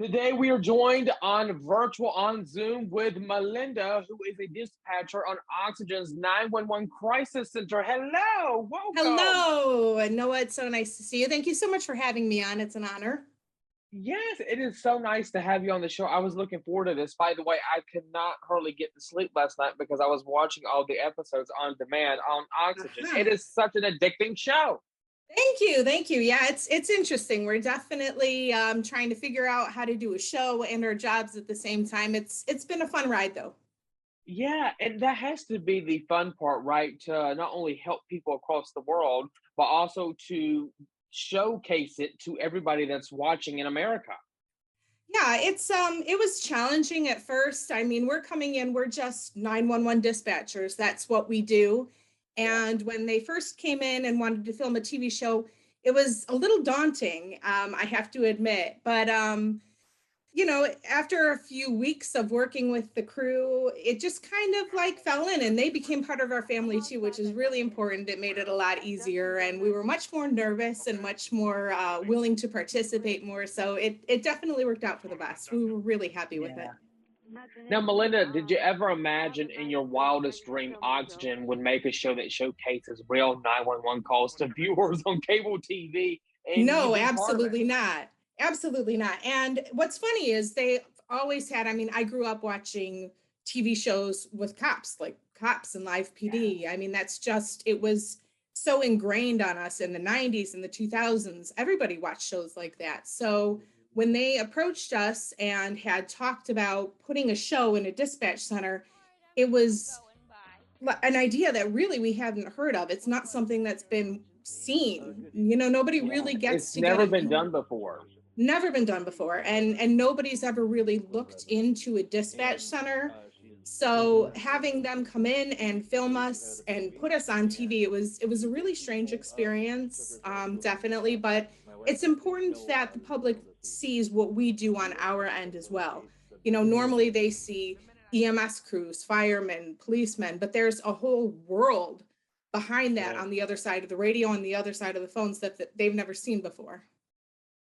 Today we are joined on virtual on Zoom with Melinda, who is a dispatcher on Oxygen's 911 Crisis Center. Hello, welcome. Hello, and Noah, it's so nice to see you. Thank you so much for having me on. It's an honor. Yes, it is so nice to have you on the show. I was looking forward to this. By the way, I could not hardly get to sleep last night because I was watching all the episodes on demand on Oxygen. Uh-huh. It is such an addicting show. Thank you, thank you. Yeah, it's interesting. We're definitely trying to figure out how to do a show and our jobs at the same time. It's been a fun ride though. Yeah, and that has to be the fun part, right? To not only help people across the world, but also to showcase it to everybody that's watching in America. Yeah, it was challenging at first. I mean, we're coming in, we're just 911 dispatchers. That's what we do. Yeah. And when they first came in and wanted to film a TV show, it was a little daunting, I have to admit. But after a few weeks of working with the crew, it just kind of like fell in and they became part of our family too, which is really important. It made it a lot easier and we were much more nervous and much more willing to participate more. So it definitely worked out for the best. We were really happy with it. Yeah. Now, Melinda, did you ever imagine in your wildest dream Oxygen would make a show that showcases real 911 calls to viewers on cable TV and you No, be part of it? absolutely not. Absolutely not. And what's funny is they always had, I mean, I grew up watching TV shows with cops, like Cops and Live PD. I mean, it was so ingrained on us in the 90s and the 2000s. Everybody watched shows like that. So when they approached us and had talked about putting a show in a dispatch center, it was an idea that really we hadn't heard of. It's not something that's been seen. Nobody Yeah, really gets it's together. never been done before. Never been done before, and nobody's ever really looked into a dispatch center. So Mhm. having them come in and film us and put us on TV, it was a really strange experience, definitely. But it's important that the public sees what we do on our end as well. Normally they see EMS crews, firemen, policemen, but there's a whole world behind that Yeah. on the other side of the radio, on the other side of the phones that they've never seen before.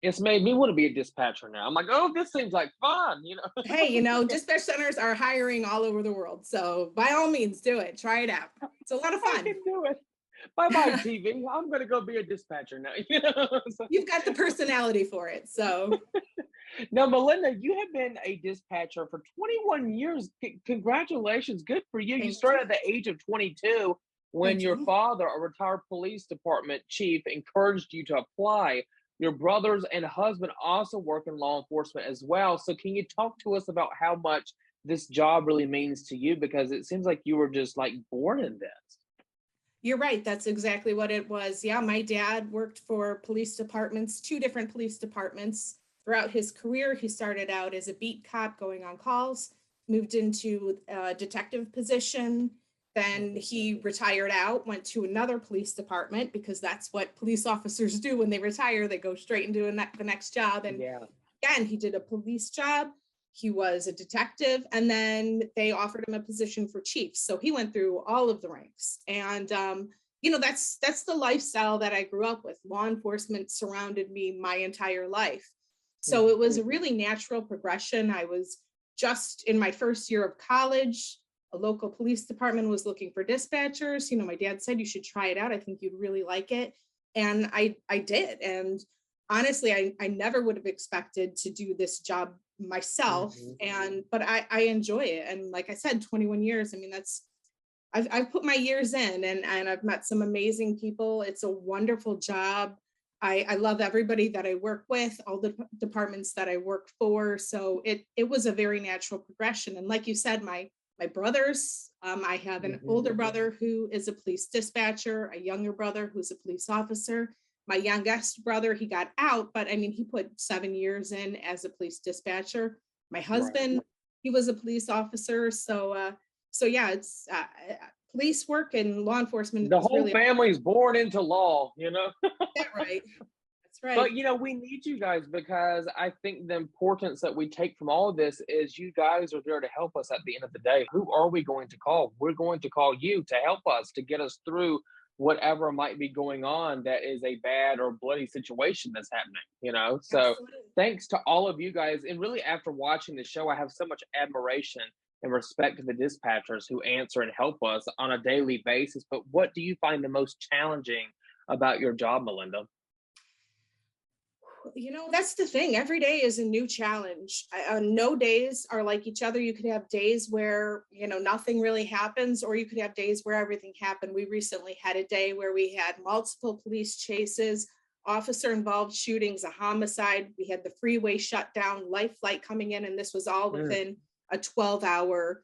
It's made me want to be a dispatcher now. I'm like, oh, this seems like fun. Hey, dispatch centers are hiring all over the world. So by all means, do it. Try it out. It's a lot of I fun. can do it. Bye bye, TV. I'm going to go be a dispatcher now. So, You've got the personality for it. So now, Melinda, you have been a dispatcher for 21 years. Congratulations. Good for you. You thank started you. at the age of 22 when Thank your you. father, a retired police department chief, encouraged you to apply. Your brothers and husband also work in law enforcement as well. So, can you talk to us about how much this job really means to you? Because it seems like you were just like born in this. You're right. That's exactly what it was. Yeah, my dad worked for police departments, two different police departments throughout his career. He started out as a beat cop going on calls, moved into a detective position. Then Mhm. he retired out, went to another police department because that's what police officers do when they retire. They go straight into the next job. And Yeah. again, he did a police job. He was a detective, and then they offered him a position for chief. So he went through all of the ranks, and that's the lifestyle that I grew up with. Law enforcement surrounded me my entire life, so it Mhm. was a really natural progression. I was just in my first year of college. A local police department was looking for dispatchers. My dad said you should try it out. I think you'd really like it, and I did. And honestly, I never would have expected to do this job myself, Mhm. but I enjoy it. And like I said, 21 years, I mean, I've put my years in, and I've met some amazing people. It's a wonderful job. I love everybody that I work with, all the departments that I work for. So it was a very natural progression. And like you said, my brothers, I have an Mhm. older brother who is a police dispatcher, a younger brother who's a police officer. My youngest brother, he got out, but I mean, he put 7 years in as a police dispatcher. My Right. husband, he was a police officer. So yeah, it's police work and law enforcement The is whole really family's born into law. that right. That's right. But we need you guys because I think the importance that we take from all of this is you guys are there to help us at the end of the day. Who are we going to call? We're going to call you to help us to get us through whatever might be going on that is a bad or bloody situation that's happening, you know? So Absolutely. thanks to all of you guys. And really, after watching the show, I have so much admiration and respect to the dispatchers who answer and help us on a daily basis. But what do you find the most challenging about your job, Melinda? That's the thing. Every day is a new challenge. No days are like each other. You could have days where, nothing really happens, or you could have days where everything happened. We recently had a day where we had multiple police chases, officer involved shootings, a homicide. We had the freeway shut down, life flight coming in, and this was all Mm, within a 12-hour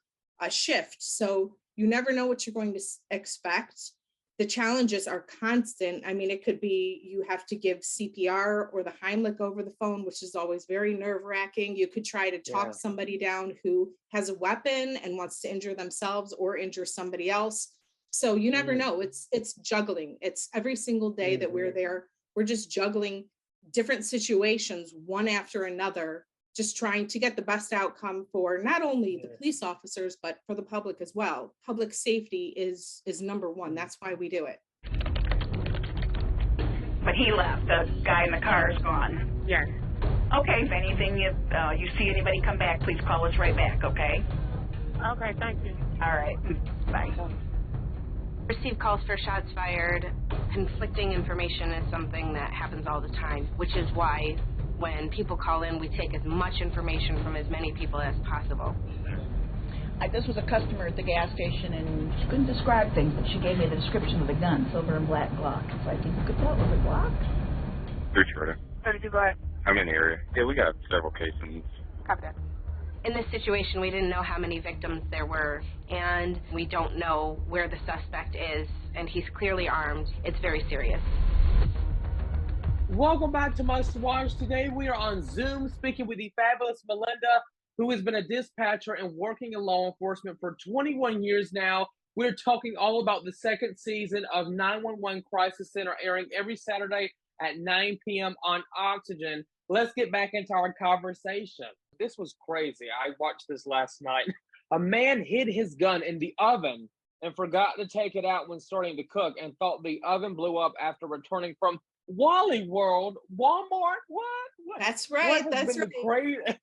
shift. So you never know what you're going to expect. The challenges are constant. I mean, it could be you have to give CPR or the Heimlich over the phone, which is always very nerve-wracking. You could try to talk yeah. somebody down who has a weapon and wants to injure themselves or injure somebody else. So you never Mm, know. It's juggling. It's every single day that we're mhm. there. We're just juggling different situations one after another, just trying to get the best outcome for not only the Yeah. police officers but for the public as well. Public safety is number one. Mm. That's why we do it. But he left. The guy in the car is gone. Yes. Okay, if anything, if you see anybody come back, please call us right back, okay? Okay, thank you. All right. Bye. Receive calls for shots fired. Conflicting information is something that happens all the time, which is why when people call in, we take as much information from as many people as possible. This was a customer at the gas station, and she couldn't describe things, but she gave me the description of the gun, silver and black Glock. So I think you could tell it was a Glock. Richard, 32, go ahead. I'm in the area. Yeah, we got several cases. Copy that. In this situation, we didn't know how many victims there were, and we don't know where the suspect is, and he's clearly armed. It's very serious. Welcome back to Must Watch. Today we are on Zoom speaking with the fabulous Melinda, who has been a dispatcher and working in law enforcement for 21 years now. We're talking all about the second season of 911 Crisis Center, airing every Saturday at 9 p.m. on Oxygen. Let's get back into our conversation. This was crazy. I watched this last night. A man hid his gun in the oven and forgot to take it out when starting to cook, and thought the oven blew up after returning from Wally World, Walmart. What? That's What right. has That's been right. the crazy?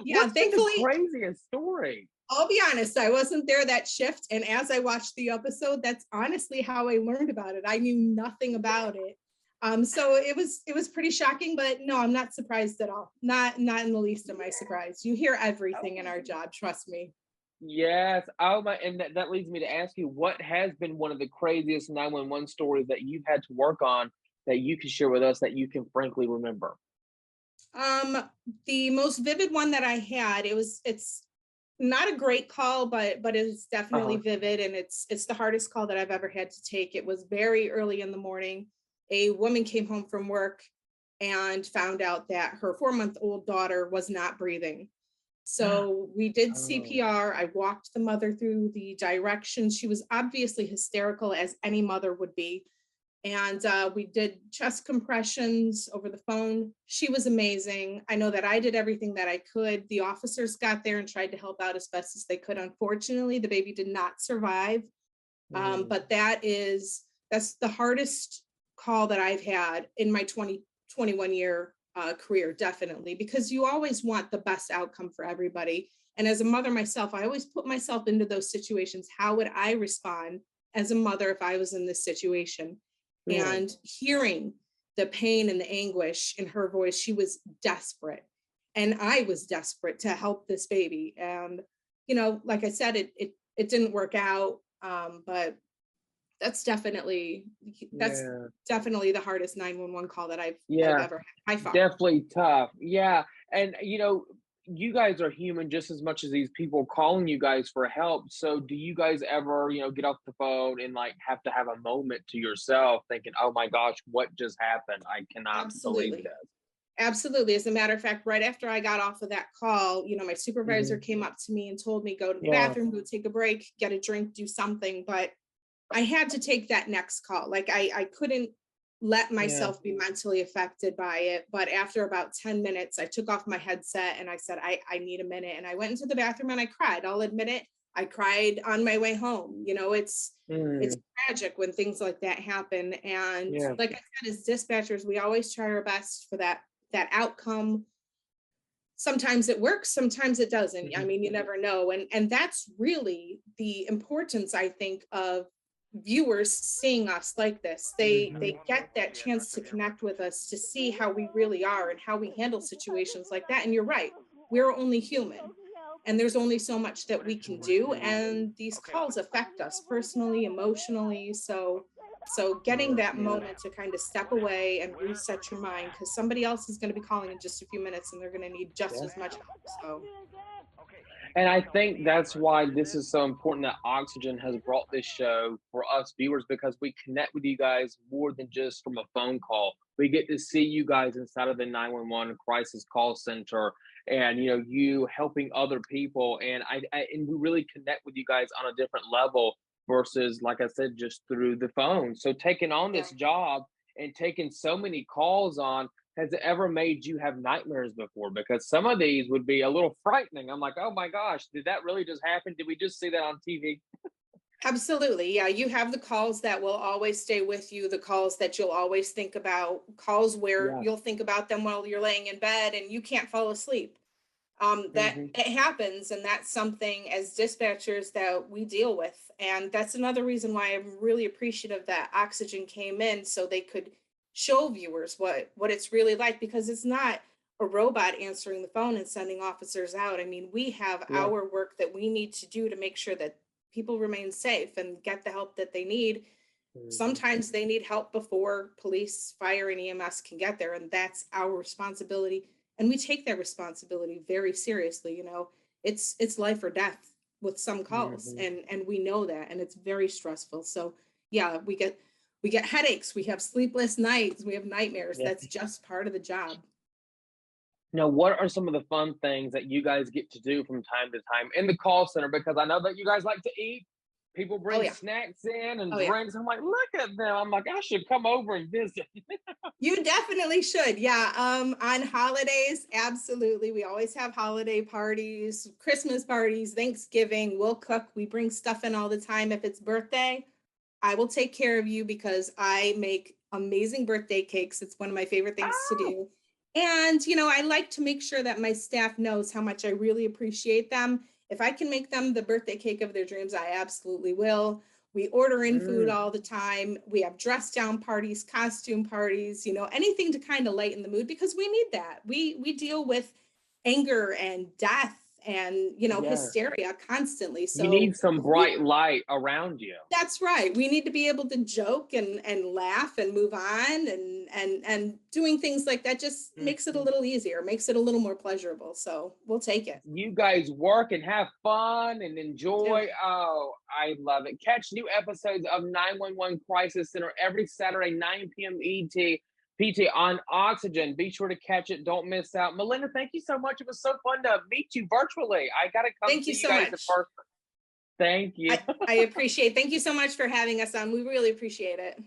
Yeah, What's been the thankfully, craziest story? I'll be honest, I wasn't there that shift. And as I watched the episode, that's honestly how I learned about it. I knew nothing about it. So it was pretty shocking, but no, I'm not surprised at all. Not in the least am I surprised. You hear everything in our job, trust me. Yes. Oh my, and that leads me to ask you, what has been one of the craziest 911 stories that you've had to work on that you can share with us that you can frankly remember? The most vivid one that I had, it's not a great call, but it's definitely Uh-huh. vivid, and it's the hardest call that I've ever had to take. It was very early in the morning. A woman came home from work and found out that her 4-month-old daughter was not breathing. So we did Oh. CPR. I walked the mother through the directions. She was obviously hysterical, as any mother would be. And we did chest compressions over the phone. She was amazing. I know that I did everything that I could. The officers got there and tried to help out as best as they could. Unfortunately, the baby did not survive. Mm. But that's the hardest call that I've had in my 21 year career, definitely, because you always want the best outcome for everybody. And as a mother myself, I always put myself into those situations. How would I respond as a mother if I was in this situation? Sure. And hearing the pain and the anguish in her voice, she was desperate. And I was desperate to help this baby. And, like I said, it didn't work out. But that's Yeah. definitely the hardest 911 call that I've Yeah. ever had. By far. Definitely tough. Yeah. And you guys are human just as much as these people calling you guys for help. So do you guys ever, get off the phone and like have to have a moment to yourself thinking, oh my gosh, what just happened? I cannot believe Absolutely. this. Absolutely. As a matter of fact, right after I got off of that call, my supervisor Hmm. came up to me and told me, go to the Yeah. bathroom, go take a break, get a drink, do something. But I had to take that next call. Like I couldn't let Yeah. myself be mentally affected by it. But after about 10 minutes, I took off my headset and I said, I need a minute. And I went into the bathroom and I cried. I'll admit it. I cried on my way home. You know, it's Mm, tragic when things like that happen. And yeah. like I said, as dispatchers, we always try our best for that outcome. Sometimes it works, sometimes it doesn't. I Mhm. mean, you never know. And that's really the importance, I think, of viewers seeing us like this. They get that chance to connect with us, to see how we really are and how we handle situations like that. And you're right, we're only human. And there's only so much that we can do. And these calls affect us personally, emotionally. So getting that moment to kind of step away and reset your mind, because somebody else is going to be calling in just a few minutes and they're going to need just Yeah. as much help. So And I think that's why this is so important that Oxygen has brought this show for us viewers, because we connect with you guys more than just from a phone call. We get to see you guys inside of the 911 crisis call center, and you helping other people, and and we really connect with you guys on a different level versus, like I said, just through the phone. So taking on yeah. this job and taking so many calls on, has it ever made you have nightmares before? Because some of these would be a little frightening. I'm like, oh my gosh, did that really just happen? Did we just see that on TV? Absolutely. Yeah. You have the calls that will always stay with you, the calls that you'll always think about, calls where Yeah. you'll think about them while you're laying in bed and you can't fall asleep. That Hmm. it happens, and that's something as dispatchers that we deal with. And that's another reason why I'm really appreciative that Oxygen came in, so they could show viewers what it's really like, because it's not a robot answering the phone and sending officers out. I mean, we have Yeah. our work that we need to do to make sure that people remain safe and get the help that they need. Hmm. Sometimes they need help before police, fire, and EMS can get there, and that's our responsibility. And we take that responsibility very seriously. You know, it's life or death with some calls, Hmm. and we know that, and it's very stressful. So yeah, we get headaches, we have sleepless nights, we have nightmares. Yeah. That's just part of the job. Now, what are some of the fun things that you guys get to do from time to time in the call center? Because I know that you guys like to eat. People Oh bring yeah. snacks in and Oh yeah. drinks. I'm like, look at them. I'm like, I should come over and visit. You definitely should. Yeah. On holidays, absolutely. We always have holiday parties, Christmas parties, Thanksgiving. We'll cook. We bring stuff in all the time. If it's birthday, I will take care of you because I make amazing birthday cakes. It's one of my favorite things to Oh, do. And, you know, I like to make sure that my staff knows how much I really appreciate them. If I can make them the birthday cake of their dreams, I absolutely will. We order in food mm, all the time. We have dress down parties, costume parties, you know, anything to kind of lighten the mood, because we need that. We deal with anger and death and, you know, yes. hysteria constantly. You So need some we bright light around you. that's right. We need to be able to joke and laugh and move on, and doing things like that just makes it a Mhm. little easier, makes it a little more pleasurable. So we'll take it. You guys work and have fun and We do. enjoy. Oh, I love it. Catch new episodes of 911 Crisis Center every Saturday, 9 p.m. PT on Oxygen. Be sure to catch it. Don't miss out. Melinda, thank you so much. It was so fun to meet you virtually. I got to come Thank you see you so guys in much. person. Thank you. I appreciate. Thank you so much for having us on. We really appreciate it.